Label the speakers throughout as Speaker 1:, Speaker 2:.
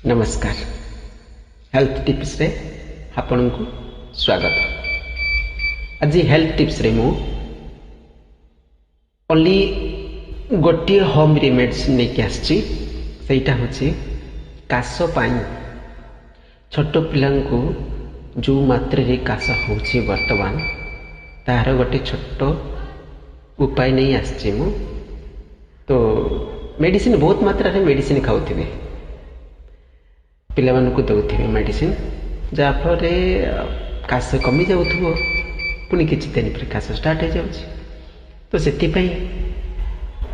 Speaker 1: नमस्कार। Health tips रे आपन को स्वागत। आज हेल्थ टिप्स रे मु ओनली गोटे होम रेमेडीज लेके आछि। सेटा होछि काश पाई। छोट पिलांको जो मात्रा रे काश होछि वर्तमान तार गोटे छोट उपाय नहीं आछि मु। तो मेडिसिन बहुत मात्रा रे मेडिसिन खाउथिबे, पिला मानकु दउथिबे मेडिसिन, जाफल काश कमी जाउथबो, पुणी किछि दिन पर काश स्टार्ट हो जाउछि। तो सेति पई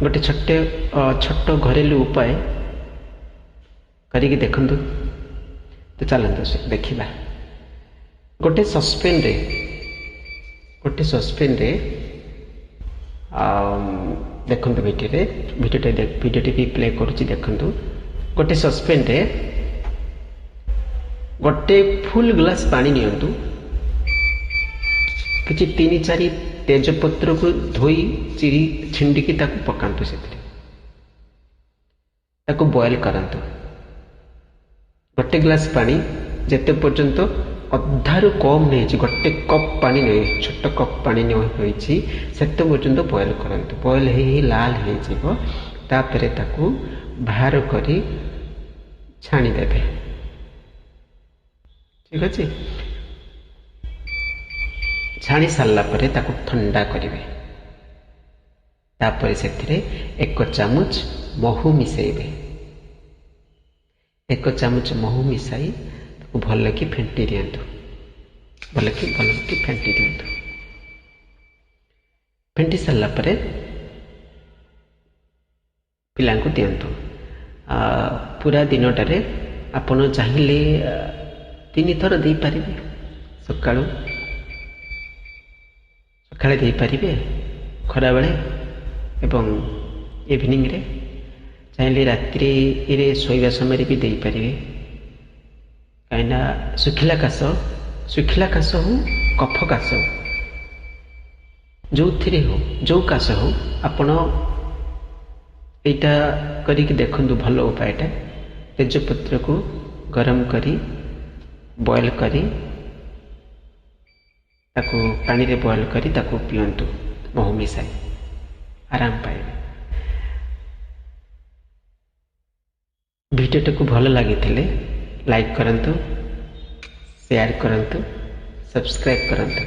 Speaker 1: गोटे छोट घरेलू उपाय करिक देखंतु। तो चलंतु देखिबा। गोटे सस्पेन रे देखंतु वीडियोटे भी प्ले करूछि। देखंतु गोटे सस्पेन रे गोटे फुल ग्लास पानी नियंतु। किछि 3-4 तेजपत्र को धोई चिरी छिंडिकी ताकू पकांतु। सेथिरे ताकू बॉयल करंतु। गोटे ग्लास पानी जेते पर्यंत अधारु कम नहीं, गोटे कप पानी नहीं, छोट कप पानी नहीं, सेते पर्यंत बॉयल करंतु। बॉयल हे लाल हे जीवो, तापरे ताकू बाहर करी छाणी देबे। ठीक अच्छे। छाणी सारा पर ताकू ठंडा करेंगे। तापर से 1 चामच महू मिसेबे। 1 चामच महू मिसाई भल कि फेंटी दिंतु। भल कि फेंटी दिंतु। फेंटी सारा पर पिला दिंतु। पूरा दिनटारे आपण चाहिए 3 थर दे पारे। सकाळू सकाळे दे पारे, खरा बेले एवं इवनिंग रे, चाहिए रात्रि रे सोइबा समय भी दे पारे। कहीं सुखिला काश हो, कफ काश हो, जो थी हो, जो काश हो, आपण एटा करिक देखंतु। भल उपायटा। तेजपत्र को गरम करी बॉयल करी ताकू पानी रे बॉयल करी ताकू पियंतु। महू मिसाई आराम पाइबे। वीडियो को भल लगी लाइक करंतु, शेयर करंतु, सब्सक्राइब करंतु।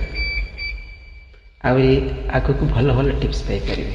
Speaker 1: आगु को भल भल टिप्स पाई परिबे।